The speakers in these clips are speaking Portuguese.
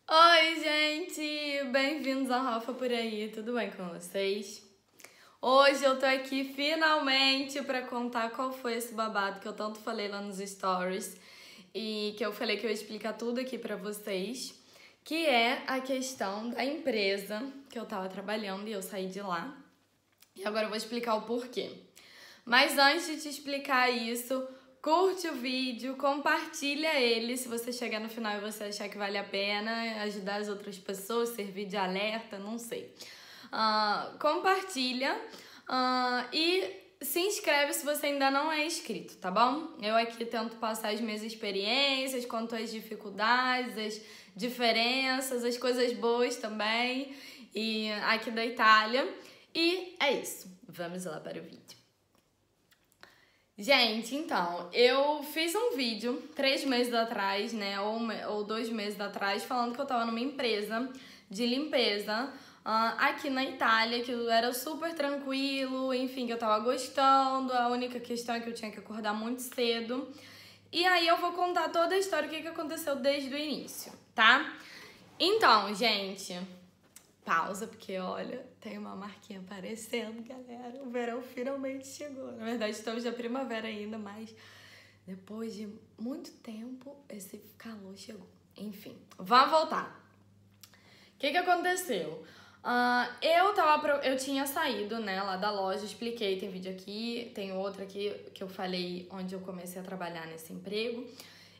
Oi, gente! Bem-vindos ao Rafa por aí, tudo bem com vocês? Hoje eu tô aqui finalmente pra contar qual foi esse babado que eu tanto falei lá nos stories e que eu falei que eu ia explicar tudo aqui pra vocês, que é a questão da empresa que eu tava trabalhando e eu saí de lá. E agora eu vou explicar o porquê. Mas antes de te explicar isso, curte o vídeo, compartilha ele se você chegar no final e você achar que vale a pena, ajudar as outras pessoas, servir de alerta, não sei. Compartilha e se inscreve se você ainda não é inscrito, tá bom? Eu aqui tento passar as minhas experiências, conto as dificuldades, as diferenças, as coisas boas também, e aqui da Itália. E é isso, vamos lá para o vídeo. Gente, então, eu fiz um vídeo 3 meses atrás, né, ou 2 meses atrás, falando que eu tava numa empresa de limpeza aqui na Itália, que era super tranquilo, enfim, que eu tava gostando, a única questão é que eu tinha que acordar muito cedo. E aí eu vou contar toda a história, o que aconteceu desde o início, tá? Então, gente, pausa, porque olha, tem uma marquinha aparecendo, galera. O verão finalmente chegou. Na verdade, estamos na primavera ainda, mas depois de muito tempo, esse calor chegou. Enfim, vamos voltar. O que aconteceu? Eu tinha saído, né, lá da loja, expliquei, tem vídeo aqui, tem outro aqui que eu falei onde eu comecei a trabalhar nesse emprego.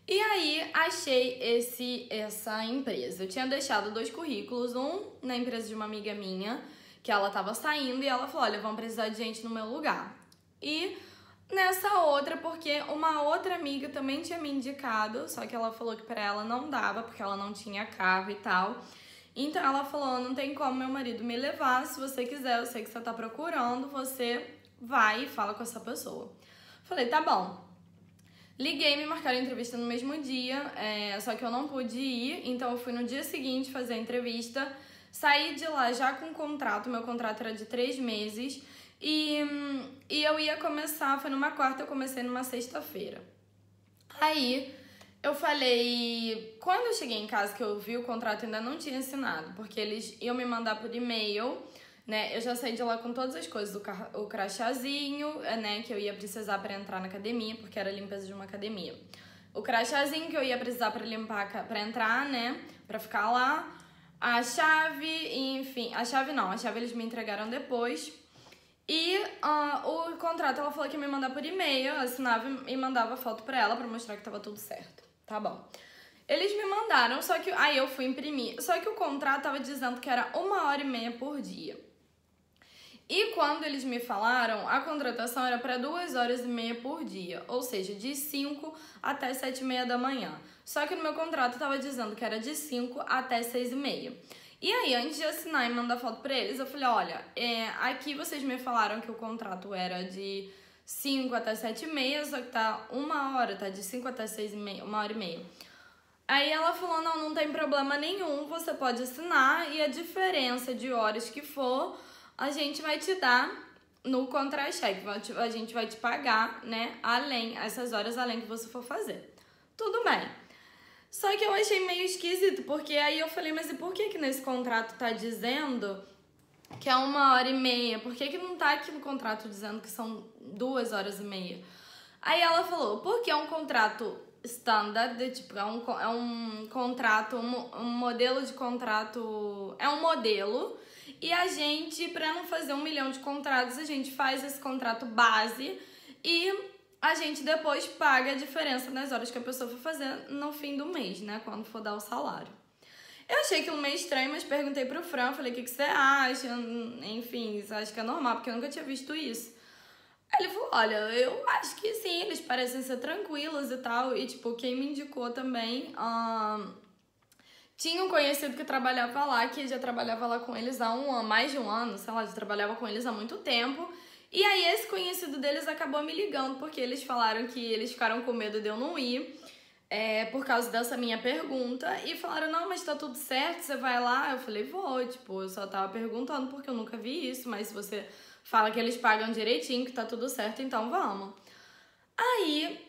E aí, achei essa empresa. Eu tinha deixado 2 currículos, um na empresa de uma amiga minha, que ela tava saindo, e ela falou, olha, vão precisar de gente no meu lugar. E nessa outra, porque uma outra amiga também tinha me indicado, só que ela falou que pra ela não dava, porque ela não tinha carro e tal. Então ela falou, não tem como meu marido me levar, se você quiser, eu sei que você tá procurando, você vai e fala com essa pessoa. Falei, tá bom. Liguei, me marcaram a entrevista no mesmo dia, só que eu não pude ir, então eu fui no dia seguinte fazer a entrevista. Saí de lá já com contrato, meu contrato era de 3 meses, e eu ia começar, foi numa quarta, eu comecei numa sexta-feira. Aí eu falei, quando eu cheguei em casa que eu vi o contrato, ainda não tinha assinado, porque eles iam me mandar por e-mail, né? Eu já saí de lá com todas as coisas, o crachazinho, né, que eu ia precisar para entrar na academia, porque era limpeza de uma academia. O crachazinho que eu ia precisar para limpar, para entrar, né, para ficar lá. A chave, enfim, a chave eles me entregaram depois. E o contrato, ela falou que ia me mandar por e-mail, eu assinava e mandava foto pra ela pra mostrar que tava tudo certo. Tá bom. Eles me mandaram, só que aí eu fui imprimir. Só que o contrato tava dizendo que era 1h30 por dia. E quando eles me falaram, a contratação era para 2h30 por dia, ou seja, de 5 até 7h30 da manhã. Só que no meu contrato estava dizendo que era de 5 até 6h30. E aí, antes de assinar e mandar foto para eles, eu falei, olha, aqui vocês me falaram que o contrato era de 5 até 7h30, só que tá 1 hora, tá de 5 até 6h30, 1h30. Aí ela falou, não tem problema nenhum, você pode assinar e a diferença de horas que for, a gente vai te dar no contra-cheque, a gente vai te pagar, né, essas horas além que você for fazer. Tudo bem. Só que eu achei meio esquisito, porque aí eu falei, mas e por que nesse contrato tá dizendo que é 1h30? Por que não tá aqui no contrato dizendo que são 2h30? Aí ela falou, porque é um contrato standard, tipo, é um contrato, um modelo de contrato, é um modelo, e a gente, pra não fazer 1 milhão de contratos, a gente faz esse contrato base e a gente depois paga a diferença nas horas que a pessoa for fazer no fim do mês, né, quando for dar o salário. Eu achei aquilo meio estranho, mas perguntei pro Fran, falei, o que você acha? Enfim, você acha que é normal? Porque eu nunca tinha visto isso. Aí ele falou, olha, eu acho que sim, eles parecem ser tranquilos e tal. E, tipo, quem me indicou também, tinha um conhecido que trabalhava lá, que já trabalhava lá com eles há mais de um ano, sei lá, já trabalhava com eles há muito tempo. E aí esse conhecido deles acabou me ligando, porque eles falaram que eles ficaram com medo de eu não ir, por causa dessa minha pergunta. E falaram, não, mas tá tudo certo, você vai lá? Eu falei, vou, tipo, eu só tava perguntando porque eu nunca vi isso, mas se você fala que eles pagam direitinho, que tá tudo certo, então vamos. Aí,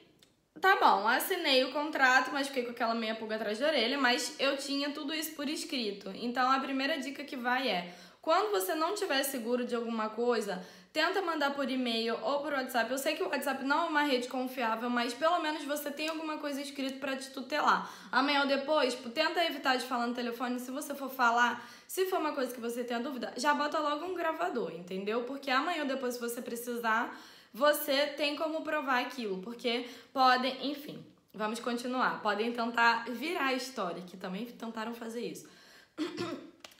Tá bom, assinei o contrato, mas fiquei com aquela meia pulga atrás da orelha, mas eu tinha tudo isso por escrito. Então, a primeira dica que vai é, quando você não tiver seguro de alguma coisa, tenta mandar por e-mail ou por WhatsApp. Eu sei que o WhatsApp não é uma rede confiável, mas pelo menos você tem alguma coisa escrita pra te tutelar. Amanhã ou depois, tenta evitar de falar no telefone. Se você for falar, se for uma coisa que você tenha dúvida, já bota logo um gravador, entendeu? Porque amanhã ou depois, se você precisar, você tem como provar aquilo, porque podem, enfim, vamos continuar. Podem tentar virar a história, que também tentaram fazer isso.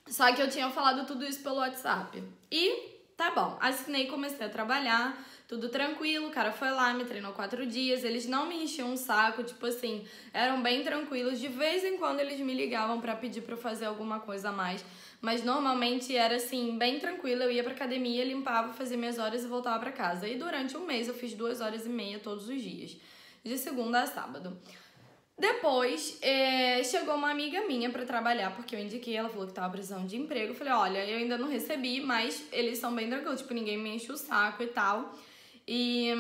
Só que eu tinha falado tudo isso pelo WhatsApp. E tá bom, assinei e comecei a trabalhar, tudo tranquilo, o cara foi lá, me treinou 4 dias, eles não me enchiam um saco, tipo assim, eram bem tranquilos. De vez em quando eles me ligavam pra pedir pra eu fazer alguma coisa a mais, mas normalmente era assim, bem tranquilo, eu ia pra academia, limpava, fazia minhas horas e voltava pra casa. E durante um mês eu fiz 2h30 todos os dias, de segunda a sábado. Depois, chegou uma amiga minha pra trabalhar, porque eu indiquei, ela falou que tava precisando de emprego. Eu falei, olha, eu ainda não recebi, mas eles são bem tranquilos, tipo, ninguém me enche o saco e tal. E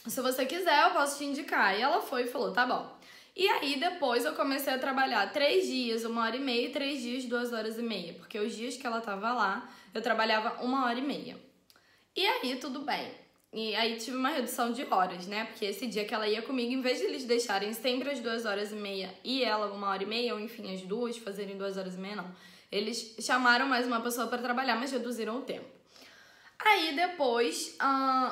se você quiser, eu posso te indicar. E ela foi e falou, tá bom. E aí, depois eu comecei a trabalhar 3 dias, 1h30, e 3 dias, 2h30. Porque os dias que ela tava lá, eu trabalhava 1h30. E aí, tudo bem. E aí tive uma redução de horas, né? Porque esse dia que ela ia comigo, em vez de eles deixarem sempre as 2h30 e ela 1h30, ou enfim, as duas fazerem 2h30, não. Eles chamaram mais uma pessoa para trabalhar, mas reduziram o tempo. Aí depois,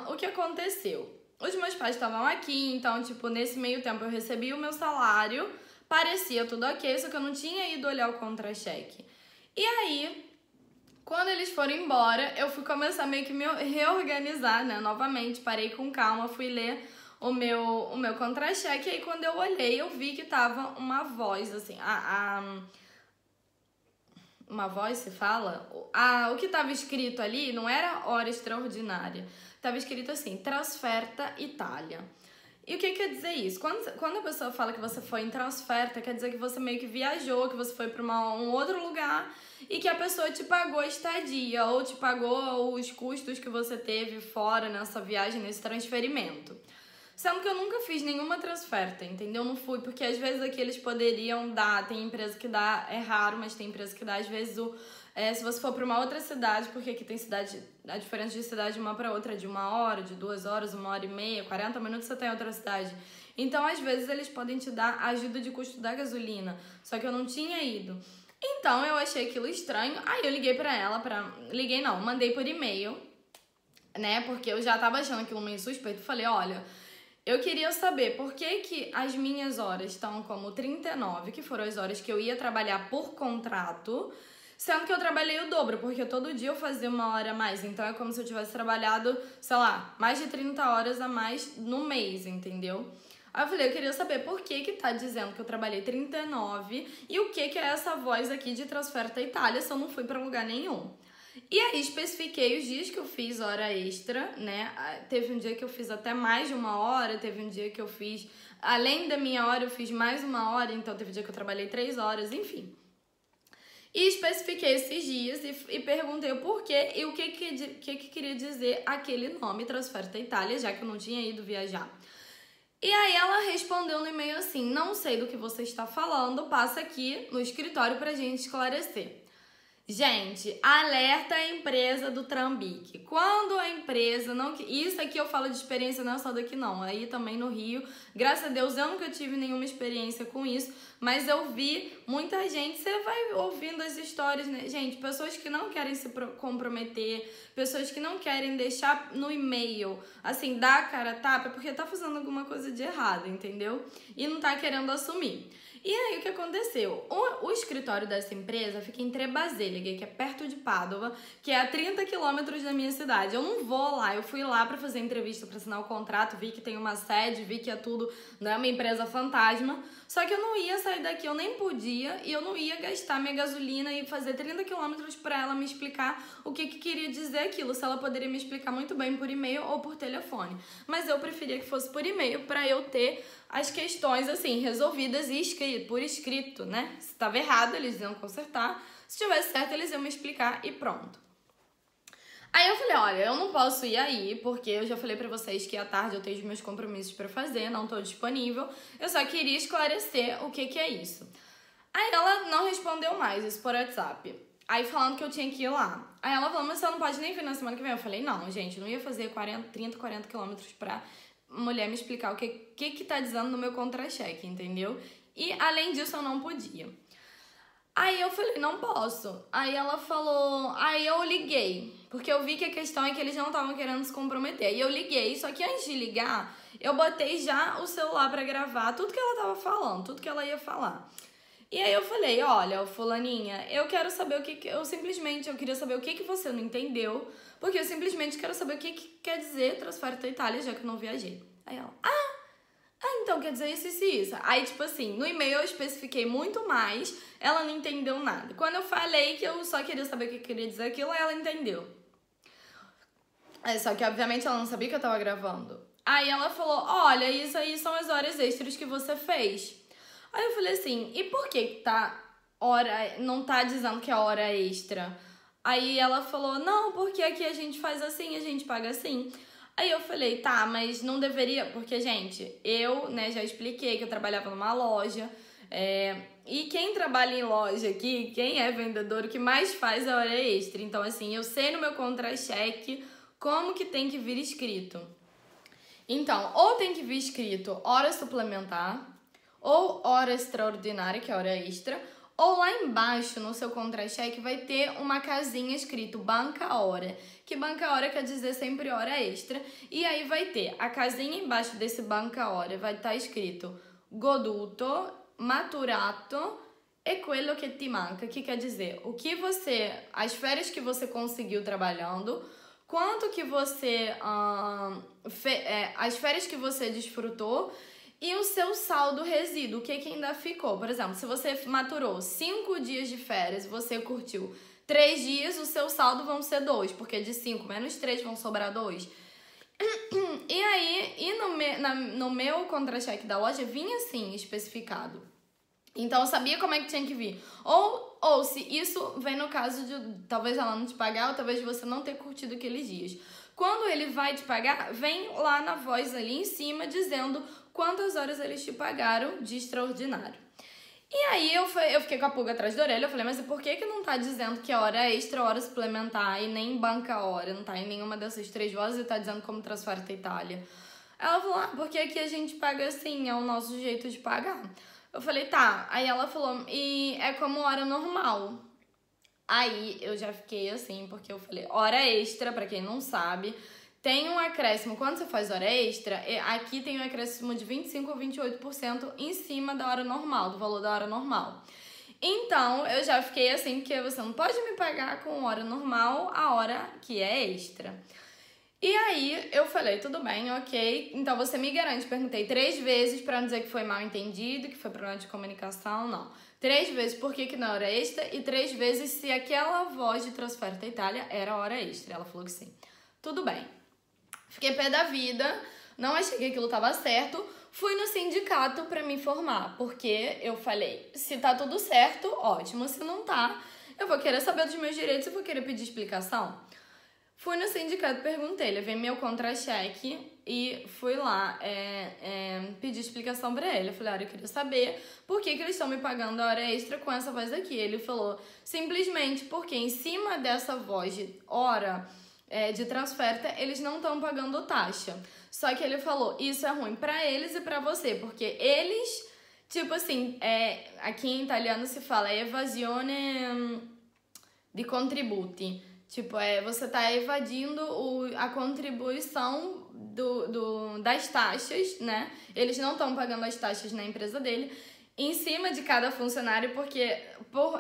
o que aconteceu? Os meus pais estavam aqui, então, tipo, nesse meio tempo eu recebi o meu salário, parecia tudo ok, só que eu não tinha ido olhar o contra-cheque. E aí, quando eles foram embora, eu fui começar meio que me reorganizar, né? Novamente, parei com calma, fui ler o meu contra-cheque. E aí, quando eu olhei, eu vi que tava uma voz, assim, uma voz, se fala? O que tava escrito ali não era hora extraordinária. Tava escrito assim, Trasferta Itália. E o que quer dizer isso? Quando a pessoa fala que você foi em Trasferta, quer dizer que você meio que viajou, que você foi para um outro lugar e que a pessoa te pagou a estadia ou te pagou os custos que você teve fora nessa viagem, nesse transferimento. Sendo que eu nunca fiz nenhuma transferta, entendeu? Não fui, porque às vezes aqui eles poderiam dar, tem empresa que dá, é raro, mas tem empresa que dá, às vezes, se você for para uma outra cidade, porque aqui tem cidade, a diferença de cidade de uma para outra é de 1 hora, de 2 horas, 1h30, 40 minutos você tá em outra cidade. Então, às vezes, eles podem te dar ajuda de custo da gasolina, só que eu não tinha ido. Então, eu achei aquilo estranho, aí eu liguei pra ela, liguei não, mandei por e-mail, né, porque eu já tava achando aquilo meio suspeito, falei, olha, eu queria saber por que as minhas horas estão como 39, que foram as horas que eu ia trabalhar por contrato, sendo que eu trabalhei o dobro, porque todo dia eu fazia 1 hora a mais. Então é como se eu tivesse trabalhado, sei lá, mais de 30 horas a mais no mês, entendeu? Aí eu falei, eu queria saber por que tá dizendo que eu trabalhei 39 e o que é essa voz aqui de Trasferta Itália se eu não fui pra lugar nenhum. E aí especifiquei os dias que eu fiz hora extra, né? Teve um dia que eu fiz até mais de 1 hora, teve um dia que eu fiz, além da minha hora, eu fiz mais 1 hora, então teve um dia que eu trabalhei 3 horas, enfim. E especifiquei esses dias e perguntei o porquê e o que queria dizer aquele nome, Trasferta Itália, já que eu não tinha ido viajar. E aí ela respondeu no e-mail assim, não sei do que você está falando, passa aqui no escritório pra gente esclarecer. Gente, alerta a empresa do Trambique. Quando a empresa não... Isso aqui eu falo de experiência, não é só daqui não. Aí também no Rio, graças a Deus eu nunca tive nenhuma experiência com isso, mas eu vi muita gente, você vai ouvindo as histórias, né? Gente, pessoas que não querem se comprometer, pessoas que não querem deixar no e-mail, assim, dar a cara a tapa, porque tá fazendo alguma coisa de errado, entendeu? E não tá querendo assumir. E aí, o que aconteceu? O escritório dessa empresa fica em Trebaseleghe, que é perto de Pádua, que é a 30 quilômetros da minha cidade. Eu não vou lá, eu fui lá pra fazer entrevista, pra assinar o contrato, vi que tem uma sede, vi que é tudo, não é uma empresa fantasma. Só que eu não ia sair daqui, eu nem podia, e eu não ia gastar minha gasolina e fazer 30 quilômetros pra ela me explicar o que queria dizer aquilo, se ela poderia me explicar muito bem por e-mail ou por telefone. Mas eu preferia que fosse por e-mail pra eu ter as questões, assim, resolvidas e por escrito, né? Se estava errado, eles iam consertar. Se estivesse certo, eles iam me explicar e pronto. Aí eu falei, olha, eu não posso ir aí, porque eu já falei pra vocês que à tarde eu tenho os meus compromissos pra fazer, não tô disponível. Eu só queria esclarecer o que que é isso. Aí ela não respondeu mais, isso por WhatsApp. Aí falando que eu tinha que ir lá. Aí ela falou, mas você não pode nem vir na semana que vem. Eu falei, não, gente, eu não ia fazer 30, 40 quilômetros pra mulher me explicar o que tá dizendo no meu contra-cheque, entendeu? E além disso eu não podia. Aí eu falei, não posso. Aí ela falou, aí eu liguei, porque eu vi que a questão é que eles não estavam querendo se comprometer. Aí eu liguei, só que antes de ligar, eu botei já o celular pra gravar tudo que ela tava falando, tudo que ela ia falar. E aí eu falei, olha, fulaninha, eu quero saber o que eu queria saber o que você não entendeu, porque eu simplesmente quero saber o que quer dizer transfere da Itália, já que eu não viajei. Aí ela, então quer dizer isso. Aí, tipo assim, no e-mail eu especifiquei muito mais, ela não entendeu nada. Quando eu falei que eu só queria saber o que queria dizer aquilo, ela entendeu. Só que, obviamente, ela não sabia que eu tava gravando. Aí ela falou, olha, isso aí são as horas extras que você fez. Aí eu falei assim, e por que não tá dizendo que é hora extra? Aí ela falou, não, porque aqui a gente faz assim, a gente paga assim. Aí eu falei, tá, mas não deveria... Porque, gente, eu, né, já expliquei que eu trabalhava numa loja. E quem trabalha em loja aqui, quem é vendedor, o que mais faz é hora extra. Então, assim, eu sei no meu contra-cheque como que tem que vir escrito. Então, ou tem que vir escrito hora suplementar, ou hora extraordinária, que é hora extra, ou lá embaixo no seu contra-cheque vai ter uma casinha escrito banca hora, que banca hora quer dizer sempre hora extra, e aí vai ter a casinha embaixo desse banca hora, vai estar escrito goduto, maturato e quello che ti manca, que quer dizer as férias que você conseguiu trabalhando, quanto que você, as férias que você desfrutou, e o seu saldo resíduo, o que ainda ficou. Por exemplo, se você maturou 5 dias de férias e você curtiu 3 dias, o seu saldo vão ser 2, porque de 5 menos 3 vão sobrar 2. E aí, no meu contra-cheque da loja vinha assim, especificado. Então eu sabia como é que tinha que vir. Ou se isso vem no caso de talvez ela não te pagar, ou talvez você não ter curtido aqueles dias. Quando ele vai te pagar, vem lá na voz ali em cima dizendo quantas horas eles te pagaram de extraordinário. E aí eu fiquei com a pulga atrás da orelha, eu falei, mas por que não tá dizendo que é hora extra, hora suplementar e nem banca hora? Não tá em nenhuma dessas 3 vozes e tá dizendo como transfere da Itália. Ela falou, porque aqui a gente paga assim, é o nosso jeito de pagar. Eu falei, tá. Aí ela falou, e é como hora normal. Aí eu já fiquei assim, porque eu falei, hora extra, pra quem não sabe, tem um acréscimo. Quando você faz hora extra, aqui tem um acréscimo de 25% ou 28% em cima da hora normal, do valor da hora normal. Então, eu já fiquei assim, porque você não pode me pagar com hora normal a hora que é extra. E aí, eu falei, tudo bem, ok. Então, você me garante, perguntei 3 vezes pra não dizer que foi mal entendido, que foi problema de comunicação, não. 3 vezes por que não é hora extra e 3 vezes se aquela voz de transfer da Itália era hora extra. Ela falou que sim. Tudo bem. Fiquei pé da vida, não achei que aquilo tava certo. Fui no sindicato pra me informar, porque eu falei, se tá tudo certo, ótimo. Se não tá, eu vou querer saber dos meus direitos e vou querer pedir explicação. Fui no sindicato, perguntei, levei meu contra-cheque e fui lá pedir explicação pra ele. Eu falei, olha, eu queria saber por que eles estão me pagando a hora extra com essa voz aqui. Ele falou, simplesmente porque em cima dessa voz de hora de transferta, eles não estão pagando taxa. Só que ele falou, isso é ruim pra eles e pra você, porque eles, tipo assim, aqui em italiano se fala evasione di contributi. Tipo, você tá evadindo a contribuição das taxas, né? Eles não estão pagando as taxas na empresa dele em cima de cada funcionário, porque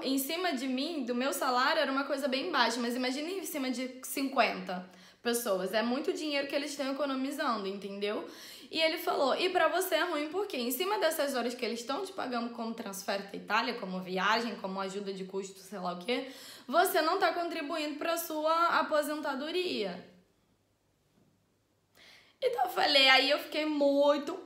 em cima de mim, do meu salário, era uma coisa bem baixa, mas imagine em cima de 50 pessoas. É muito dinheiro que eles estão economizando, entendeu? E ele falou, e pra você é ruim porque em cima dessas horas que eles estão te pagando como transfer da Itália, como viagem, como ajuda de custo, sei lá o quê, você não tá contribuindo pra sua aposentadoria. Então eu falei, aí eu fiquei muito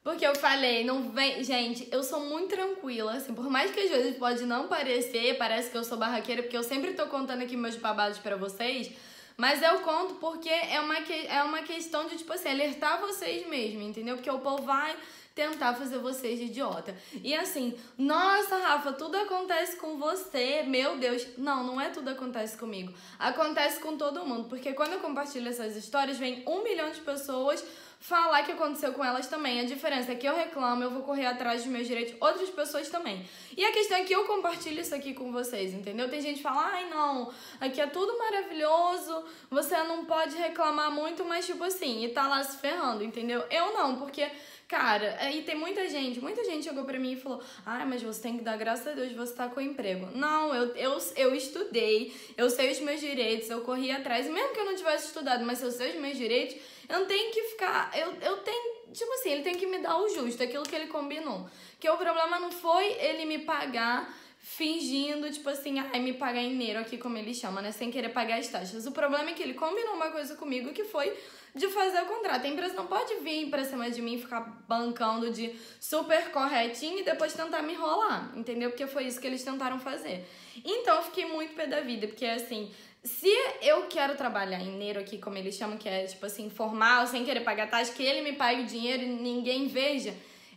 Porque eu falei, não vem... Gente, eu sou muito tranquila, assim, por mais que às vezes pode não parecer, parece que eu sou barraqueira, porque eu sempre tô contando aqui meus babados pra vocês, mas eu conto porque é uma questão de, tipo assim, alertar vocês mesmo, entendeu? Porque o povo vai tentar fazer vocês de idiota. E assim, nossa, Rafa, tudo acontece com você, meu Deus. Não, não é tudo acontece comigo. Acontece com todo mundo, porque quando eu compartilho essas histórias, vem 1 milhão de pessoas falar que aconteceu com elas também. A diferença é que eu reclamo, eu vou correr atrás dos meus direitos, outras pessoas também. E a questão é que eu compartilho isso aqui com vocês, entendeu? Tem gente que fala, ai não, aqui é tudo maravilhoso, você não pode reclamar muito, mas tipo assim, e tá lá se ferrando, entendeu? Eu não, porque... Cara, aí tem muita gente chegou pra mim e falou, ai, mas você tem que dar graças a Deus de você tá com emprego. Não, eu estudei, eu sei os meus direitos, eu corri atrás, e mesmo que eu não tivesse estudado, mas se eu sei os meus direitos, eu não tenho que ficar, eu tenho, tipo assim, ele tem que me dar o justo, aquilo que ele combinou. Que o problema não foi ele me pagar fingindo, tipo assim, ai, me pagar em dinheiro aqui, como ele chama, né, sem querer pagar as taxas. O problema é que ele combinou uma coisa comigo que foi de fazer o contrato. A empresa não pode vir pra cima de mim e ficar bancando de super corretinho e depois tentar me enrolar, entendeu? Porque foi isso que eles tentaram fazer. Então eu fiquei muito pé da vida, porque assim, se eu quero trabalhar em dinheiro aqui, como eles chamam, que é tipo assim, formal, sem querer pagar taxa, que ele me pague o dinheiro e ninguém veja,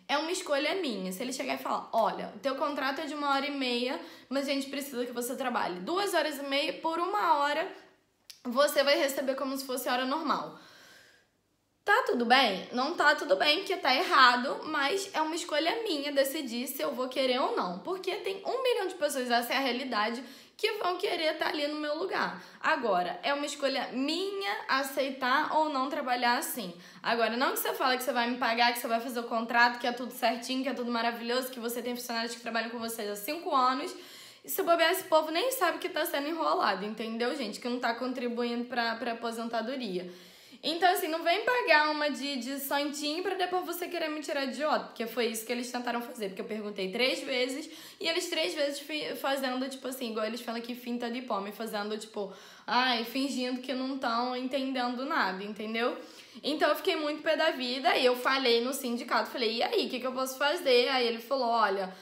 é uma escolha minha. Se ele chegar e falar, olha, o teu contrato é de 1h30, mas a gente precisa que você trabalhe 2h30 por 1 hora, você vai receber como se fosse hora normal. Tá tudo bem? Não tá tudo bem, porque tá errado, mas é uma escolha minha decidir se eu vou querer ou não. Porque tem 1 milhão de pessoas, essa é a realidade, que vão querer estar ali no meu lugar. Agora, é uma escolha minha aceitar ou não trabalhar assim. Agora, não que você fala que você vai me pagar, que você vai fazer o contrato, que é tudo certinho, que é tudo maravilhoso, que você tem funcionários que trabalham com vocês há 5 anos. E se bobear, esse povo nem sabe que tá sendo enrolado, entendeu, gente? Que não tá contribuindo pra aposentadoria. Então, assim, não vem pagar uma de santinho pra depois você querer me tirar de idiota, porque foi isso que eles tentaram fazer, porque eu perguntei 3 vezes e eles 3 vezes fazendo, tipo assim, igual eles falam que finta de pó, me fazendo, tipo, ai, fingindo que não estão entendendo nada, entendeu? Então, eu fiquei muito pé da vida e eu falei no sindicato, falei, e aí, o que eu posso fazer? Aí ele falou, olha...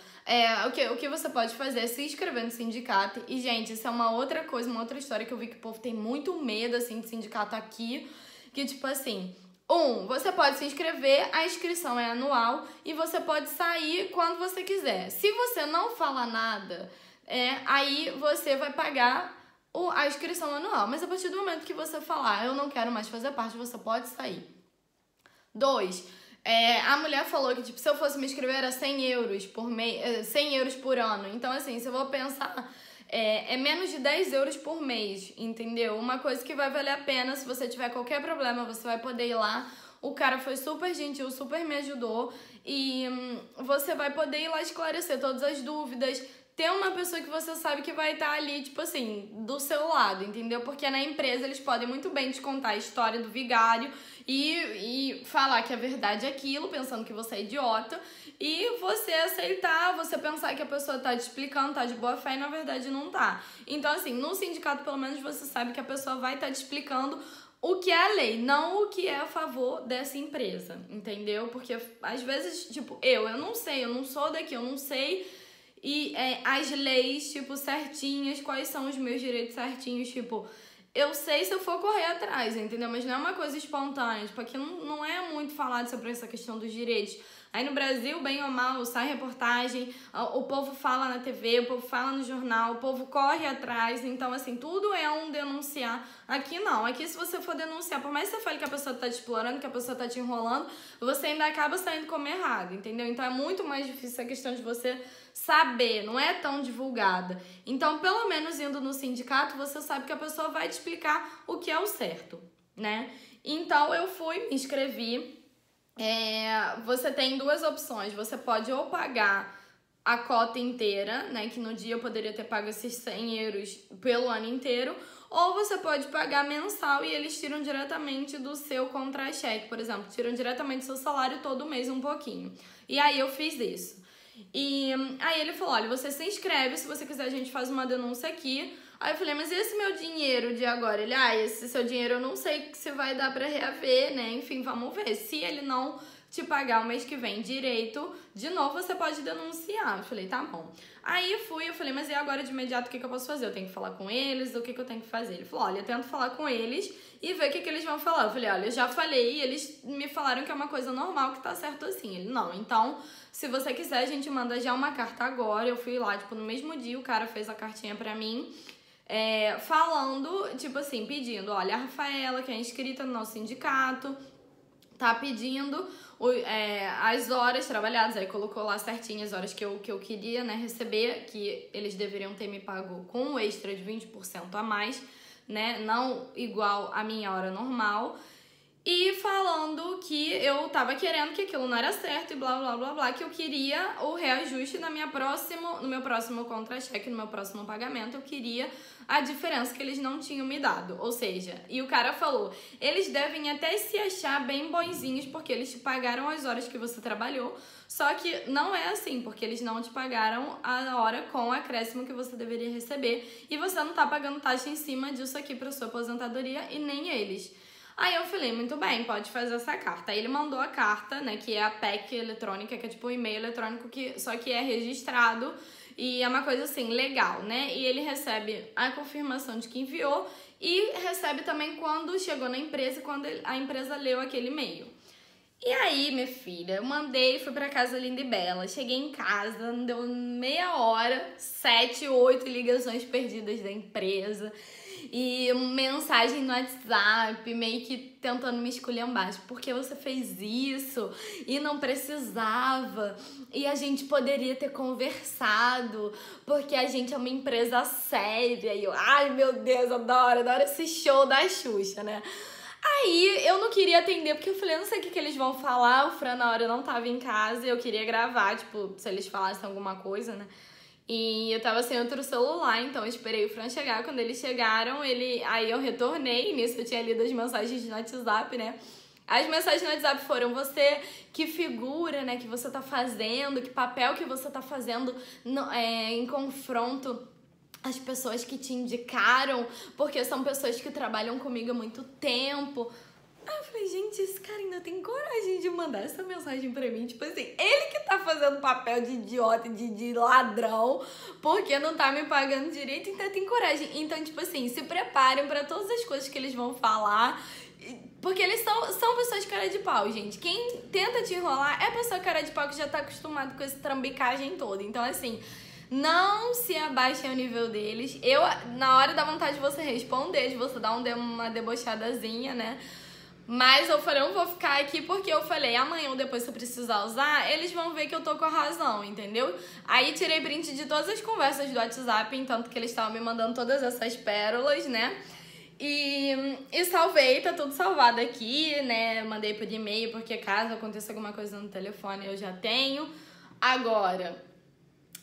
o que você pode fazer é se inscrever no sindicato. E, gente, isso é uma outra coisa, uma outra história que eu vi que o povo tem muito medo, assim, de sindicato aqui. Que, tipo assim, você pode se inscrever, a inscrição é anual e você pode sair quando você quiser. Se você não falar nada, aí você vai pagar a inscrição anual. Mas a partir do momento que você falar, eu não quero mais fazer parte, você pode sair. 2, a mulher falou que, tipo, se eu fosse me inscrever era 100 euros por mês, 100 euros por ano. Então, assim, se eu vou pensar... É menos de 10 euros por mês, entendeu? Uma coisa que vai valer a pena, se você tiver qualquer problema, você vai poder ir lá. O cara foi super gentil, super me ajudou e você vai poder ir lá esclarecer todas as dúvidas. Ter uma pessoa que você sabe que vai estar ali, tipo assim, do seu lado, entendeu? Porque na empresa eles podem muito bem te contar a história do vigário e falar que a verdade é aquilo, pensando que você é idiota, e você aceitar, você pensar que a pessoa tá te explicando, tá de boa fé e na verdade não tá. Então, assim, no sindicato, pelo menos, você sabe que a pessoa vai estar te explicando o que é a lei, não o que é a favor dessa empresa, entendeu? Porque às vezes, tipo, eu não sei, eu não sou daqui, eu não sei... E as leis, tipo, certinhas, quais são os meus direitos certinhos, tipo... Eu sei se eu for correr atrás, entendeu? Mas não é uma coisa espontânea, tipo, aqui não é muito falado sobre essa questão dos direitos. Aí no Brasil, bem ou mal, sai reportagem, o povo fala na TV, o povo fala no jornal, o povo corre atrás, então assim, tudo é um denunciar. Aqui não, aqui se você for denunciar, por mais que você fale que a pessoa tá te explorando, que a pessoa tá te enrolando, você ainda acaba saindo como errado, entendeu? Então é muito mais difícil a questão de você saber, não é tão divulgada. Então, pelo menos indo no sindicato, você sabe que a pessoa vai te explicar o que é o certo, né? Então, eu fui, me inscrevi. Você tem 2 opções. Você pode ou pagar a cota inteira, né? Que no dia eu poderia ter pago esses 100 euros pelo ano inteiro. Ou você pode pagar mensal e eles tiram diretamente do seu contra-cheque, por exemplo. Tiram diretamente do seu salário todo mês um pouquinho. E aí eu fiz isso. E aí ele falou, olha, você se inscreve, se você quiser a gente faz uma denúncia aqui. Aí eu falei, mas e esse meu dinheiro de agora? Ele, esse seu dinheiro eu não sei se vai dar pra reaver, né? Enfim, vamos ver. Se ele não te pagar o mês que vem direito, de novo você pode denunciar. Eu falei, tá bom. Aí eu falei, mas e agora de imediato o que eu posso fazer? Eu tenho que falar com eles? O que eu tenho que fazer? Ele falou, olha, eu tento falar com eles e ver o que eles vão falar. Eu falei, olha, eu já falei e eles me falaram que é uma coisa normal, que tá certo assim. Ele, não, então, se você quiser, a gente manda já uma carta agora. Eu fui lá, tipo, no mesmo dia o cara fez a cartinha pra mim, falando, tipo assim, pedindo, olha, a Rafaela, que é inscrita no nosso sindicato, tá pedindo as horas trabalhadas, aí colocou lá certinho as horas que eu queria, né, receber, que eles deveriam ter me pago com um extra de 20% a mais, né, não igual a minha hora normal, e falando que eu tava querendo que aquilo não era certo e blá, blá, blá, blá, que eu queria o reajuste no meu próximo contra-cheque, no meu próximo pagamento, eu queria a diferença que eles não tinham me dado. Ou seja, e o cara falou, eles devem até se achar bem bonzinhos porque eles te pagaram as horas que você trabalhou, só que não é assim, porque eles não te pagaram a hora com o acréscimo que você deveria receber e você não tá pagando taxa em cima disso aqui pra sua aposentadoria e nem eles. Aí eu falei, muito bem, pode fazer essa carta. Aí ele mandou a carta, né, que é a PEC eletrônica, que é tipo um e-mail eletrônico, só que é registrado e é uma coisa assim, legal, né? E ele recebe a confirmação de que enviou e recebe também quando chegou na empresa, quando a empresa leu aquele e-mail. E aí, minha filha, eu mandei, fui pra casa linda e bela, cheguei em casa, não deu meia hora, 7, 8 ligações perdidas da empresa e mensagem no WhatsApp, meio que tentando me esculhambar, por que você fez isso? E não precisava, e a gente poderia ter conversado, porque a gente é uma empresa séria, e eu, ai meu Deus, adoro esse show da Xuxa, né? Aí eu não queria atender, porque eu falei, eu não sei o que eles vão falar, o Fran na hora não tava em casa, e eu queria gravar, tipo, se eles falassem alguma coisa, né? E eu tava sem outro celular, então eu esperei o Fran chegar. Quando eles chegaram, aí eu retornei, nisso eu tinha lido as mensagens no WhatsApp, né? As mensagens no WhatsApp foram, você, que figura, né, que você tá fazendo, que papel que você tá fazendo em confronto às pessoas que te indicaram, porque são pessoas que trabalham comigo há muito tempo. Aí eu falei, gente, esse cara ainda tem coragem de mandar essa mensagem pra mim. Tipo assim, ele que tá fazendo papel de idiota, de ladrão, porque não tá me pagando direito, ainda tem coragem. Então, tipo assim, se preparem pra todas as coisas que eles vão falar, porque eles são pessoas cara de pau, gente. Quem tenta te enrolar é pessoa cara de pau que já tá acostumado com essa trambicagem toda. Então, assim, não se abaixem ao nível deles. Na hora da vontade de você responder, de você dar uma debochadazinha, né? Mas eu falei, eu não vou ficar aqui porque eu falei, amanhã ou depois se eu precisar usar, eles vão ver que eu tô com a razão, entendeu? Aí tirei print de todas as conversas do WhatsApp, tanto que eles estavam me mandando todas essas pérolas, né? E salvei, tá tudo salvado aqui, né? Mandei por e-mail, porque caso aconteça alguma coisa no telefone eu já tenho. Agora,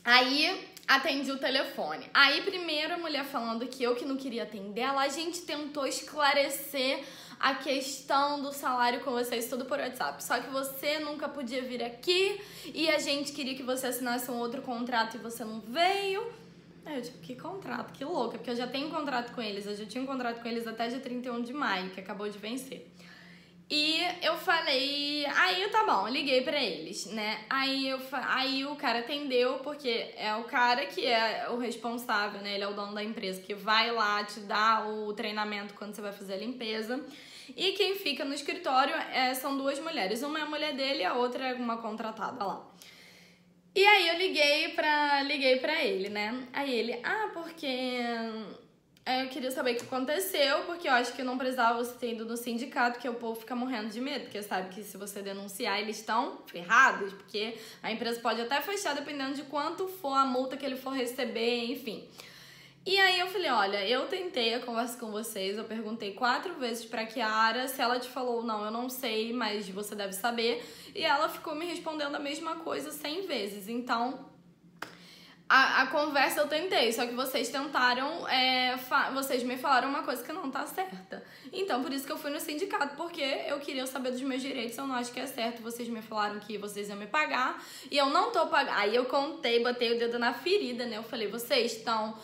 aí atendi o telefone. Aí primeiro a mulher falando que eu que não queria atender ela, a gente tentou esclarecer a questão do salário com vocês tudo por WhatsApp, só que você nunca podia vir aqui e a gente queria que você assinasse um outro contrato e você não veio. Aí eu tipo, que contrato, que louca, porque eu já tenho um contrato com eles, eu já tinha um contrato com eles até dia 31 de maio, que acabou de vencer. E eu falei, aí tá bom, liguei pra eles, né? Aí o cara atendeu, porque é o cara que é o responsável, né? Ele é o dono da empresa, que vai lá te dar o treinamento quando você vai fazer a limpeza. E quem fica no escritório são duas mulheres. Uma é a mulher dele e a outra é uma contratada lá. E aí eu liguei pra ele, né? Aí ele, porque eu queria saber o que aconteceu, porque eu acho que não precisava você ter ido no sindicato, porque o povo fica morrendo de medo, porque sabe que se você denunciar, eles estão ferrados, porque a empresa pode até fechar dependendo de quanto for a multa que ele for receber, enfim. E aí eu falei, olha, eu tentei a conversa com vocês, eu perguntei 4 vezes pra Kiara, se ela te falou, não, eu não sei, mas você deve saber, e ela ficou me respondendo a mesma coisa 100 vezes, então a conversa eu tentei, só que vocês tentaram, vocês me falaram uma coisa que não tá certa. Então, por isso que eu fui no sindicato, porque eu queria saber dos meus direitos, eu não acho que é certo. Vocês me falaram que vocês iam me pagar e eu não tô pagando. Aí eu contei, botei o dedo na ferida, né? Eu falei, vocês estão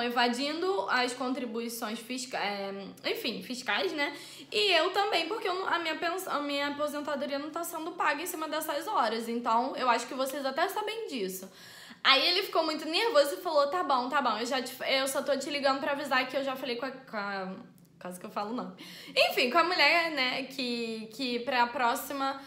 evadindo as contribuições fiscais, né? E eu também, porque a minha aposentadoria não tá sendo paga em cima dessas horas. Então, eu acho que vocês até sabem disso. Aí ele ficou muito nervoso e falou, tá bom, eu só tô te ligando pra avisar que eu já falei quase que eu falo não. Enfim, com a mulher, né, que pra próxima,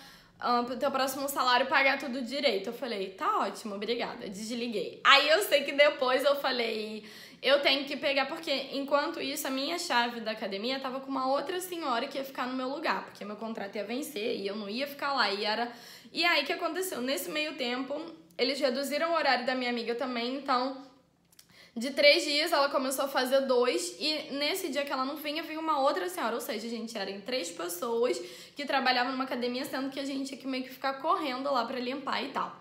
pro teu próximo salário pagar tudo direito. Eu falei, tá ótimo, obrigada, desliguei. Aí eu sei que depois eu falei, eu tenho que pegar, porque enquanto isso a minha chave da academia tava com uma outra senhora que ia ficar no meu lugar, porque meu contrato ia vencer e eu não ia ficar lá. E aí o que aconteceu? Nesse meio tempo, eles reduziram o horário da minha amiga também, então de 3 dias ela começou a fazer 2 e nesse dia que ela não vinha, veio uma outra senhora. Ou seja, a gente era em 3 pessoas que trabalhavam numa academia, sendo que a gente tinha que meio que ficar correndo lá pra limpar e tal.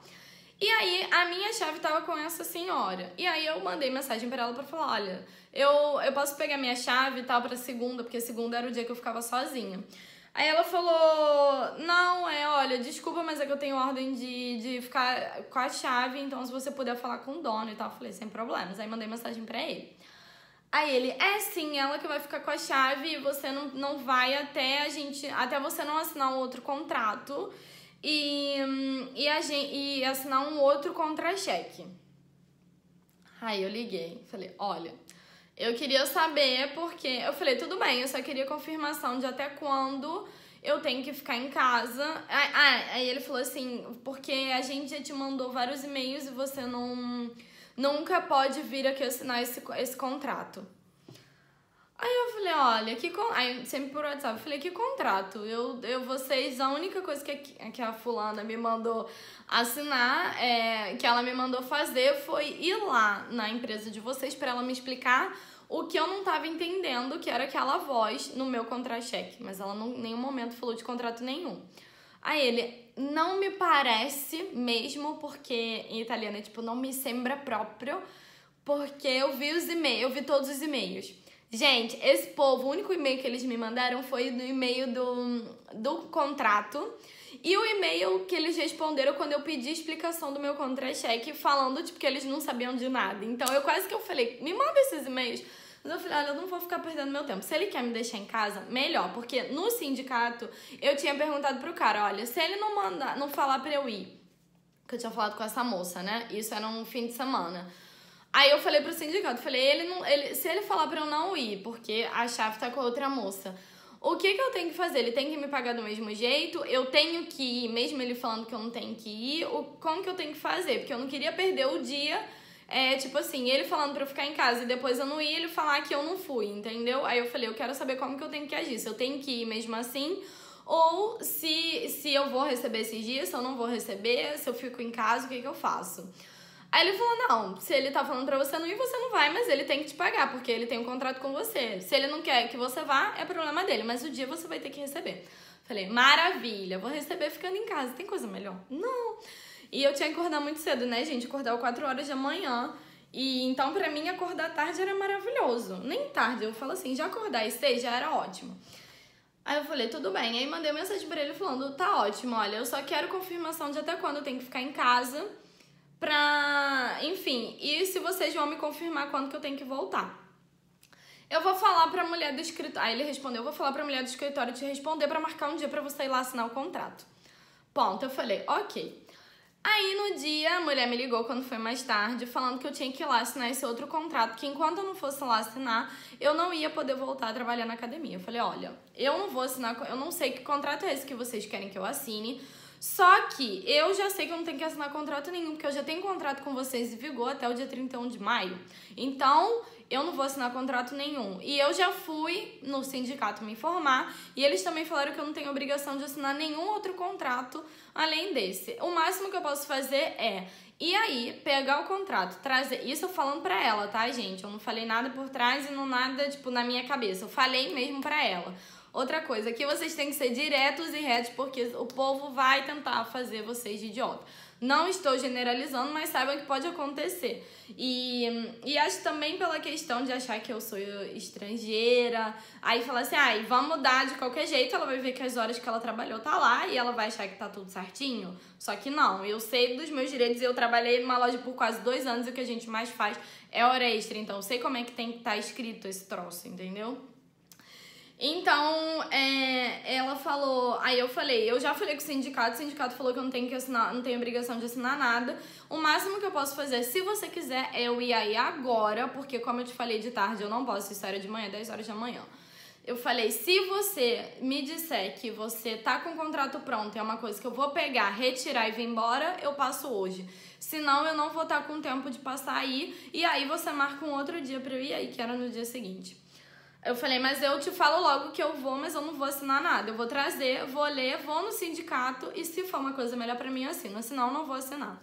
E aí a minha chave tava com essa senhora. E aí eu mandei mensagem pra ela pra falar, olha, eu posso pegar minha chave e tal pra segunda, porque segunda era o dia que eu ficava sozinha. Aí ela falou, não, olha, desculpa, mas é que eu tenho ordem de ficar com a chave, então se você puder falar com o dono e tal. Eu falei, sem problemas. Aí mandei mensagem pra ele. Aí ele, sim, ela que vai ficar com a chave e você não vai até você não assinar um outro contrato e assinar um outro contra-cheque. Aí eu liguei, falei, olha, eu queria saber porque... Eu falei, tudo bem, eu só queria confirmação de até quando eu tenho que ficar em casa. Aí ele falou assim, porque a gente já te mandou vários e-mails e você nunca pode vir aqui assinar esse contrato. Aí eu falei, olha, aí sempre por WhatsApp, eu falei, que contrato? Vocês, a única coisa que a fulana me mandou assinar, que ela me mandou fazer, foi ir lá na empresa de vocês pra ela me explicar o que eu não tava entendendo, que era aquela voz no meu contra-cheque. Mas ela em nenhum momento falou de contrato nenhum. Aí ele, não me parece mesmo, porque em italiano é tipo, não me sembra próprio, porque eu vi os e-mails, eu vi todos os e-mails. Gente, esse povo, o único e-mail que eles me mandaram foi no e-mail do contrato e o e-mail que eles responderam quando eu pedi explicação do meu contra-cheque, falando, tipo, que eles não sabiam de nada. Então, eu falei, me manda esses e-mails. Mas eu falei, olha, eu não vou ficar perdendo meu tempo. Se ele quer me deixar em casa, melhor. Porque no sindicato, eu tinha perguntado pro cara, olha, se ele não falar pra eu ir, que eu tinha falado com essa moça, né? Isso era um fim de semana. Aí eu falei pro sindicato, falei, se ele falar pra eu não ir, porque a chave tá com a outra moça, o que eu tenho que fazer? Ele tem que me pagar do mesmo jeito? Eu tenho que ir, mesmo ele falando que eu não tenho que ir? Como que eu tenho que fazer? Porque eu não queria perder o dia, tipo assim, ele falando pra eu ficar em casa e depois eu não ir, ele falar que eu não fui, entendeu? Aí eu falei, eu quero saber como que eu tenho que agir, se eu tenho que ir mesmo assim, ou se eu vou receber esses dias, se eu não vou receber, se eu fico em casa, o que eu faço? Aí ele falou, não, se ele tá falando pra você não ir, você não vai, mas ele tem que te pagar, porque ele tem um contrato com você. Se ele não quer que você vá, é problema dele, mas o dia você vai ter que receber. Falei, maravilha, vou receber ficando em casa, tem coisa melhor? Não. E eu tinha que acordar muito cedo, né, gente? Acordava 4 horas da manhã, e então pra mim acordar tarde era maravilhoso. Nem tarde, eu falo assim, já acordar às 6 já era ótimo. Aí eu falei, tudo bem. Aí mandei uma mensagem pra ele falando, tá ótimo, olha, eu só quero confirmação de até quando eu tenho que ficar em casa, enfim, e se vocês vão me confirmar quando que eu tenho que voltar. Eu vou falar pra mulher do escritório. Aí ele respondeu, eu vou falar pra mulher do escritório te responder pra marcar um dia pra você ir lá assinar o contrato. Ponto, eu falei, ok. Aí no dia a mulher me ligou quando foi mais tarde, falando que eu tinha que ir lá assinar esse outro contrato, que enquanto eu não fosse lá assinar, eu não ia poder voltar a trabalhar na academia. Eu falei, olha, eu não vou assinar, eu não sei que contrato é esse que vocês querem que eu assine, só que eu já sei que eu não tenho que assinar contrato nenhum, porque eu já tenho contrato com vocês em vigor até o dia 31 de maio. Então, eu não vou assinar contrato nenhum. E eu já fui no sindicato me informar, e eles também falaram que eu não tenho obrigação de assinar nenhum outro contrato além desse. O máximo que eu posso fazer e aí, pegar o contrato, trazer... Isso eu falando pra ela, tá, gente? Eu não falei nada por trás e não nada, tipo, na minha cabeça. Eu falei mesmo pra ela. Outra coisa, aqui vocês têm que ser diretos e retos, porque o povo vai tentar fazer vocês de idiota. Não estou generalizando, mas saibam que pode acontecer. E acho também pela questão de achar que eu sou estrangeira, aí fala assim, vamos mudar de qualquer jeito, ela vai ver que as horas que ela trabalhou tá lá e ela vai achar que tá tudo certinho. Só que não, eu sei dos meus direitos, eu trabalhei numa loja por quase 2 anos e o que a gente mais faz é hora extra, então eu sei como é que tem que estar escrito esse troço, entendeu? Então, ela falou, aí eu falei, eu já falei com o sindicato falou que eu não tenho que assinar, não tenho obrigação de assinar nada. O máximo que eu posso fazer, se você quiser, é eu ir aí agora, porque como eu te falei de tarde, eu não posso, isso era de manhã, 10 horas da manhã. Eu falei, se você me disser que você tá com o contrato pronto, é uma coisa que eu vou pegar, retirar e vir embora, eu passo hoje. Senão, eu não vou estar com tempo de passar aí, e aí você marca um outro dia pra eu ir aí, que era no dia seguinte. Eu falei, mas eu te falo logo que eu vou, mas eu não vou assinar nada. Eu vou trazer, vou ler, vou no sindicato e se for uma coisa melhor pra mim, eu assino. Senão, eu não vou assinar.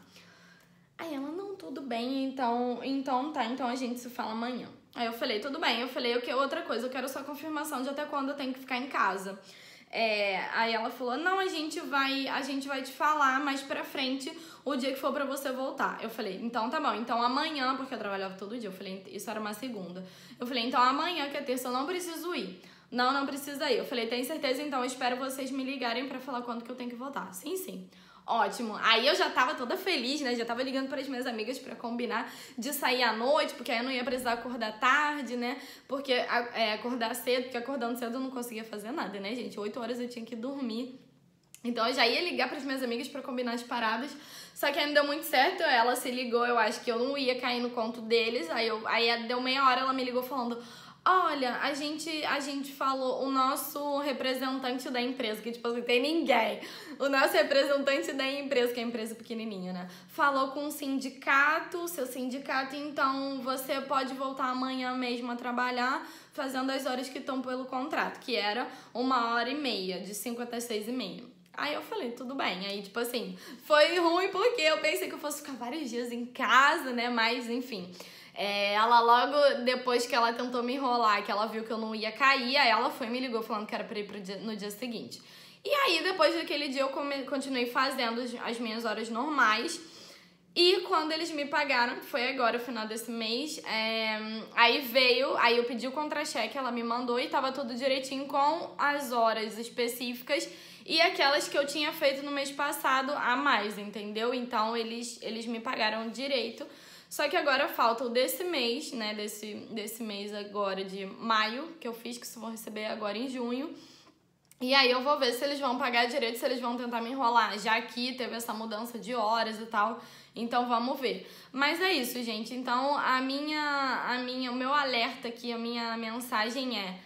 Aí ela, não, tudo bem, então tá, então a gente se fala amanhã. Aí eu falei, tudo bem. Eu falei, outra coisa, eu quero só confirmação de até quando eu tenho que ficar em casa. Aí ela falou, não, a gente vai te falar mais pra frente o dia que for pra você voltar. Eu falei, então tá bom, então amanhã, porque eu trabalhava todo dia, eu falei, isso era uma segunda. Eu falei, então amanhã, que é terça, eu não preciso ir. Não precisa ir. Eu falei, tem certeza? Então eu espero vocês me ligarem pra falar quando que eu tenho que voltar. Sim. Ótimo. Aí eu já tava toda feliz, né? Já tava ligando para as minhas amigas pra combinar de sair à noite, porque aí eu não ia precisar acordar tarde, né? Porque acordar cedo, porque acordando cedo eu não conseguia fazer nada, né, gente? 8 horas eu tinha que dormir. Então eu já ia ligar para as minhas amigas pra combinar as paradas. Só que aí não deu muito certo. Ela se ligou, eu acho que eu não ia cair no conto deles. Aí deu meia hora, ela me ligou falando: olha, a gente falou, o nosso representante da empresa, que tipo assim, tem ninguém. O nosso representante da empresa, que é a empresa pequenininha, né? Falou com o sindicato, seu sindicato, então você pode voltar amanhã mesmo a trabalhar, fazendo as horas que estão pelo contrato, que era 1h30, de 5 até 6h30. Aí eu falei, tudo bem. Aí, tipo assim, foi ruim porque eu pensei que eu fosse ficar vários dias em casa, né? Mas, enfim... ela logo depois que ela tentou me enrolar, que ela viu que eu não ia cair, aí ela foi e me ligou falando que era pra ir no dia seguinte. E aí, depois daquele dia, eu continuei fazendo as minhas horas normais. E quando eles me pagaram, que foi agora, no final desse mês, aí eu pedi o contra-cheque, ela me mandou e tava tudo direitinho com as horas específicas e aquelas que eu tinha feito no mês passado a mais, entendeu? Então, eles me pagaram direito. Só que agora falta o desse mês, né, desse mês agora de maio, que eu fiz, que só vou receber agora em junho. E aí eu vou ver se eles vão pagar direito, se eles vão tentar me enrolar, já que teve essa mudança de horas e tal. Então vamos ver. Mas é isso, gente. Então o meu alerta aqui, a minha mensagem é: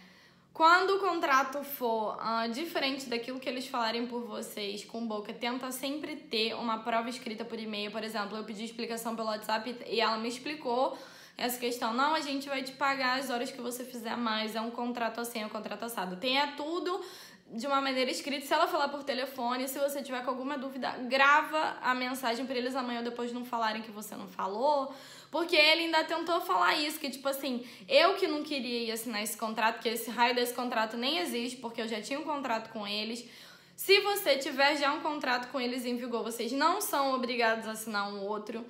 quando o contrato for diferente daquilo que eles falarem por vocês com boca, tenta sempre ter uma prova escrita por e-mail. Por exemplo, eu pedi explicação pelo WhatsApp e ela me explicou essa questão. Não, a gente vai te pagar as horas que você fizer mais. É um contrato assim, é um contrato assado. Tenha tudo de uma maneira escrita. Se ela falar por telefone, se você tiver com alguma dúvida, grava a mensagem pra eles amanhã ou depois não falarem que você não falou. Porque ele ainda tentou falar isso, que tipo assim, eu que não queria ir assinar esse contrato, porque esse raio desse contrato nem existe, porque eu já tinha um contrato com eles. Se você tiver já um contrato com eles em vigor, vocês não são obrigados a assinar um outro.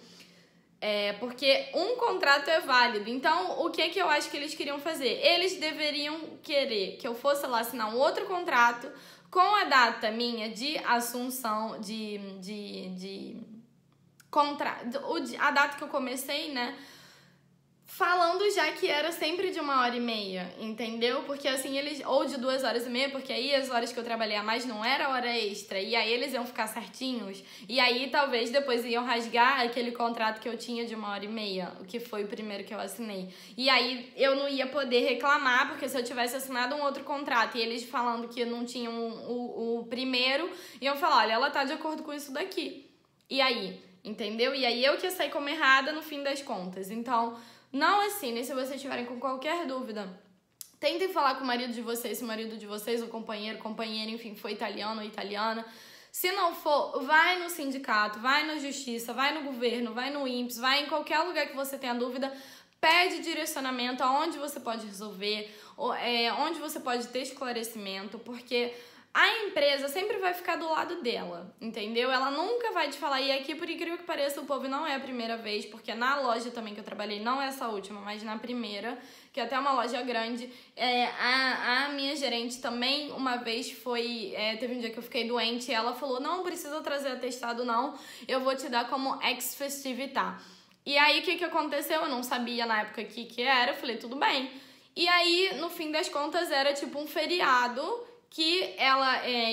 Porque um contrato é válido. Então, o que eu acho que eles queriam fazer? Eles deveriam querer que eu fosse lá assinar um outro contrato com a data minha de assunção, a data que eu comecei, né? Falando já que era sempre de 1h30, entendeu? Porque assim, ou de 2h30, porque aí as horas que eu trabalhei a mais não era hora extra, e aí eles iam ficar certinhos, e aí talvez depois iam rasgar aquele contrato que eu tinha de 1h30, que foi o primeiro que eu assinei. E aí eu não ia poder reclamar, porque se eu tivesse assinado um outro contrato e eles falando que não tinham o primeiro, iam falar, olha, ela tá de acordo com isso daqui. E aí, entendeu? E aí eu que ia sair como errada no fim das contas. Então, não assinem. Se vocês tiverem com qualquer dúvida, tentem falar com o marido de vocês, se o marido de vocês, o companheiro, enfim, foi italiano ou italiana. Se não for, vai no sindicato, vai na justiça, vai no governo, vai no INPS, vai em qualquer lugar que você tenha dúvida, pede direcionamento aonde você pode resolver, onde você pode ter esclarecimento, porque a empresa sempre vai ficar do lado dela, entendeu? Ela nunca vai te falar, e aqui, por incrível que pareça, o povo não é a primeira vez, porque na loja também que eu trabalhei, não essa última, mas na primeira, que é até uma loja grande, a minha gerente também uma vez teve um dia que eu fiquei doente e ela falou, não precisa trazer atestado não, eu vou te dar como ex-festività. E aí, o que aconteceu? Eu não sabia na época que era, eu falei, tudo bem. E aí, no fim das contas, era tipo um feriado que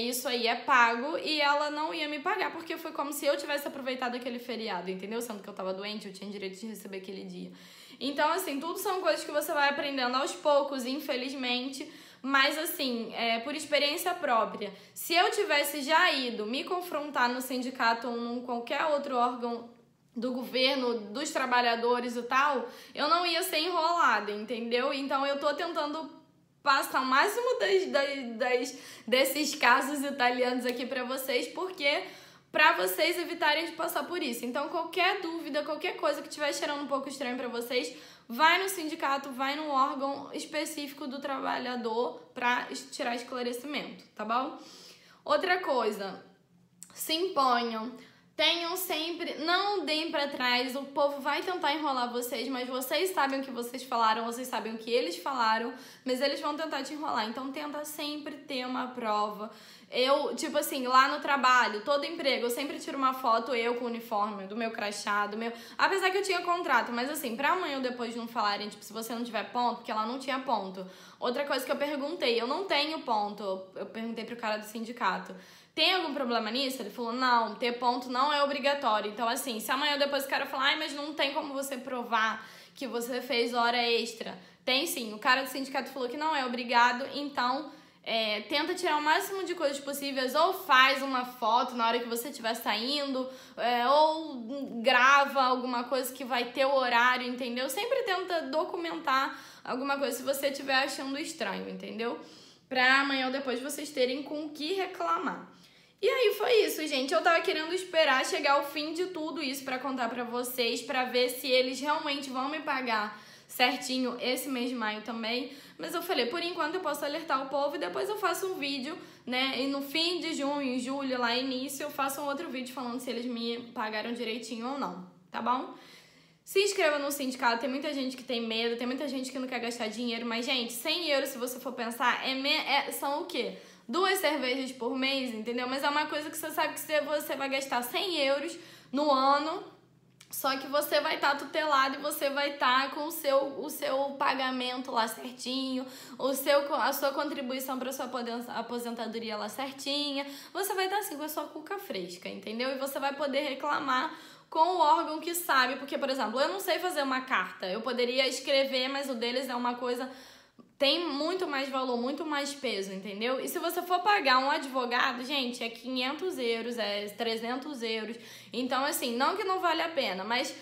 isso aí é pago e ela não ia me pagar, porque foi como se eu tivesse aproveitado aquele feriado, entendeu? Sendo que eu tava doente, eu tinha direito de receber aquele dia. Então, assim, tudo são coisas que você vai aprendendo aos poucos, infelizmente, mas assim, por experiência própria. Se eu tivesse já ido me confrontar no sindicato ou em qualquer outro órgão do governo, dos trabalhadores e tal, eu não ia ser enrolada, entendeu? Então eu tô tentando passar o máximo desses casos italianos aqui pra vocês, porque pra vocês evitarem de passar por isso. Então qualquer dúvida, qualquer coisa que estiver cheirando um pouco estranho pra vocês, vai no sindicato, vai no órgão específico do trabalhador pra tirar esclarecimento, tá bom? Outra coisa, se imponham. Tenham sempre, não deem pra trás, o povo vai tentar enrolar vocês, mas vocês sabem o que vocês falaram, vocês sabem o que eles falaram, mas eles vão tentar te enrolar, então tenta sempre ter uma prova. Eu, tipo assim, lá no trabalho, todo emprego, eu sempre tiro uma foto, eu com o uniforme, do meu crachá, apesar que eu tinha contrato, mas assim, pra amanhã ou depois não falarem, tipo, se você não tiver ponto, porque ela não tinha ponto. Outra coisa que eu perguntei, eu não tenho ponto, eu perguntei pro cara do sindicato, tem algum problema nisso? Ele falou, não, ter ponto não é obrigatório. Então, assim, se amanhã depois o cara falar, ai, mas não tem como você provar que você fez hora extra. Tem sim, o cara do sindicato falou que não é obrigado, então tenta tirar o máximo de coisas possíveis, ou faz uma foto na hora que você estiver saindo, ou grava alguma coisa que vai ter o horário, entendeu? Sempre tenta documentar alguma coisa se você estiver achando estranho, entendeu? Pra amanhã ou depois vocês terem com o que reclamar. E aí foi isso, gente. Eu tava querendo esperar chegar ao fim de tudo isso pra contar pra vocês, pra ver se eles realmente vão me pagar certinho esse mês de maio também. Mas eu falei, por enquanto eu posso alertar o povo e depois eu faço um vídeo, né? E no fim de junho, julho, lá início, eu faço um outro vídeo falando se eles me pagaram direitinho ou não, tá bom? Se inscreva no sindicato, tem muita gente que tem medo, tem muita gente que não quer gastar dinheiro, mas, gente, 100 euros, se você for pensar, são o quê? 2 cervejas por mês, entendeu? Mas é uma coisa que você sabe que você vai gastar 100 euros no ano, só que você vai estar tutelado e você vai estar com o seu pagamento lá certinho, a sua contribuição para sua aposentadoria lá certinha. Você vai estar assim com a sua cuca fresca, entendeu? E você vai poder reclamar com o órgão que sabe, porque, por exemplo, eu não sei fazer uma carta, eu poderia escrever, mas o deles é uma coisa, tem muito mais valor, muito mais peso, entendeu? E se você for pagar um advogado, gente, é 500 euros, é 300 euros, então, assim, não que não vale a pena, mas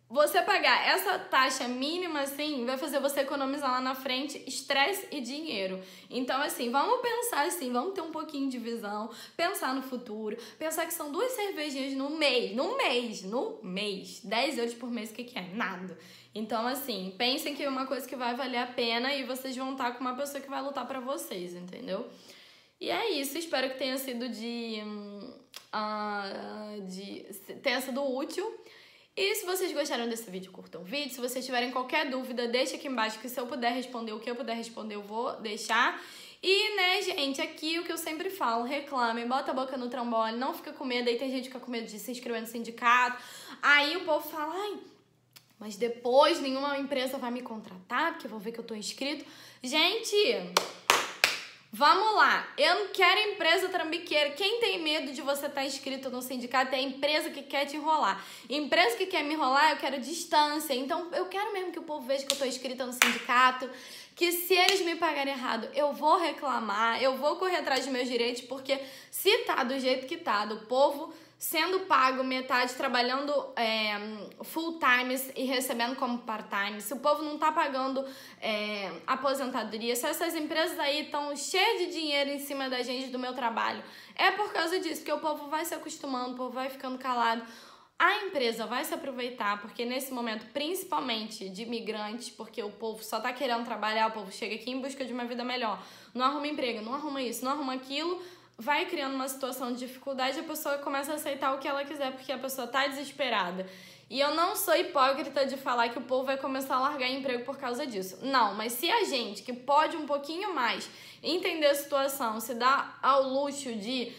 você pagar essa taxa mínima, assim, vai fazer você economizar lá na frente estresse e dinheiro. Então, assim, vamos pensar assim, vamos ter um pouquinho de visão, pensar no futuro, pensar que são 2 cervejinhas no mês, 10 euros por mês, o que é? Nada. Então, assim, pensem que é uma coisa que vai valer a pena e vocês vão estar com uma pessoa que vai lutar pra vocês, entendeu? E é isso, espero que tenha sido tenha sido útil. E se vocês gostaram desse vídeo, curtam o vídeo. Se vocês tiverem qualquer dúvida, deixa aqui embaixo que se eu puder responder, o que eu puder responder, eu vou deixar. E, né, gente, aqui o que eu sempre falo, reclamem, bota a boca no trombone, não fica com medo. Aí tem gente que fica com medo de se inscrever no sindicato. Aí o povo fala, ai, mas depois nenhuma empresa vai me contratar, porque vão ver que eu tô inscrito. Gente, vamos lá, eu não quero empresa trambiqueira. Quem tem medo de você estar inscrito no sindicato é a empresa que quer te enrolar. Empresa que quer me enrolar, eu quero distância. Então, eu quero mesmo que o povo veja que eu tô inscrita no sindicato, que se eles me pagarem errado, eu vou reclamar, eu vou correr atrás dos meus direitos, porque se tá do jeito que tá, do povo sendo pago metade, trabalhando full time e recebendo como part-time, se o povo não tá pagando aposentadoria, se essas empresas aí estão cheias de dinheiro em cima da gente, do meu trabalho, é por causa disso, que o povo vai se acostumando, o povo vai ficando calado. A empresa vai se aproveitar, porque nesse momento, principalmente de imigrantes, porque o povo só tá querendo trabalhar, o povo chega aqui em busca de uma vida melhor, não arruma emprego, não arruma isso, não arruma aquilo, vai criando uma situação de dificuldade, a pessoa começa a aceitar o que ela quiser, porque a pessoa tá desesperada. E eu não sou hipócrita de falar que o povo vai começar a largar emprego por causa disso. Não, mas se a gente, que pode um pouquinho mais entender a situação, se dá ao luxo de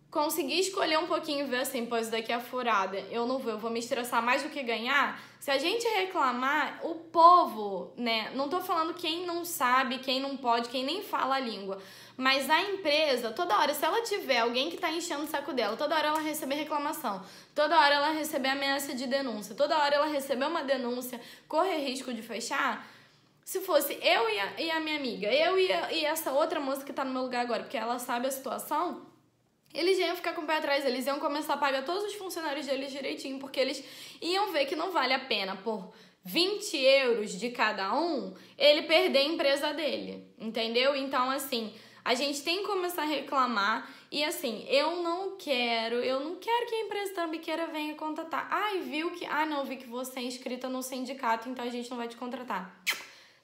conseguir escolher um pouquinho e ver assim, pois daqui a furada, eu não vou, eu vou me estressar mais do que ganhar. Se a gente reclamar, o povo, né, não tô falando quem não sabe, quem não pode, quem nem fala a língua, mas a empresa, toda hora, se ela tiver alguém que tá enchendo o saco dela, toda hora ela receber reclamação, toda hora ela receber ameaça de denúncia, toda hora ela receber uma denúncia, correr risco de fechar. Se fosse eu e a minha amiga, eu e essa outra moça que tá no meu lugar agora, porque ela sabe a situação, eles iam ficar com o pé atrás, eles iam começar a pagar todos os funcionários deles direitinho, porque eles iam ver que não vale a pena por 20 euros de cada um, ele perder a empresa dele, entendeu? Então, assim, a gente tem que começar a reclamar e, assim, eu não quero que a empresa trambiqueira venha contatar. Ai, vi que você é inscrita no sindicato, então a gente não vai te contratar.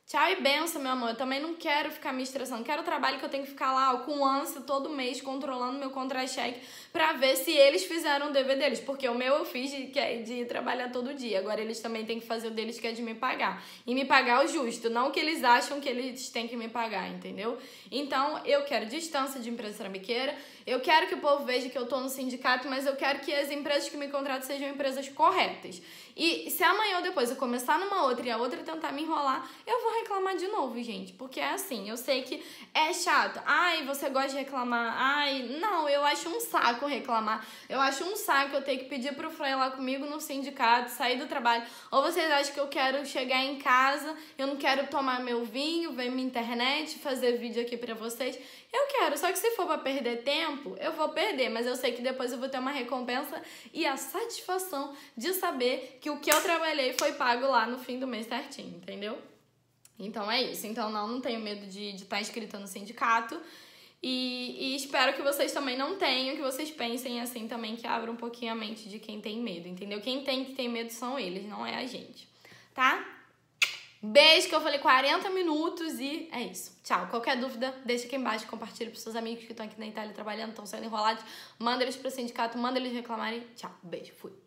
Tchau e benção, meu amor. Eu também não quero ficar me estressando. Quero trabalho que eu tenho que ficar lá com ânsia todo mês, controlando meu contra-cheque pra ver se eles fizeram o dever deles. Porque o meu eu fiz de trabalhar todo dia. Agora eles também têm que fazer o deles, que é de me pagar. E me pagar o justo, não o que eles acham que eles têm que me pagar, entendeu? Então, eu quero distância de empresa trambiqueira. Eu quero que o povo veja que eu tô no sindicato, mas eu quero que as empresas que me contratam sejam empresas corretas. E se amanhã ou depois eu começar numa outra e a outra tentar me enrolar, eu vou reclamar de novo, gente. Porque é assim, eu sei que é chato. Ai, você gosta de reclamar? Ai, não, eu acho um saco reclamar. Eu acho um saco eu ter que pedir pro Frei lá comigo no sindicato, sair do trabalho. Ou vocês acham que eu quero chegar em casa, eu não quero tomar meu vinho, ver minha internet, fazer vídeo aqui pra vocês? Eu quero, só que se for pra perder tempo, eu vou perder, mas eu sei que depois eu vou ter uma recompensa e a satisfação de saber que o que eu trabalhei foi pago lá no fim do mês certinho, entendeu? Então é isso. Então não tenho medo de estar inscrita no sindicato e espero que vocês também não tenham, que vocês pensem assim também, que abram um pouquinho a mente de quem tem medo, entendeu? Quem tem que ter medo são eles, não é a gente, tá? Beijo, que eu falei 40 minutos e é isso. Tchau. Qualquer dúvida, deixa aqui embaixo, compartilha pros seus amigos que estão aqui na Itália trabalhando, estão sendo enrolados, manda eles pro sindicato, manda eles reclamarem. Tchau. Beijo. Fui.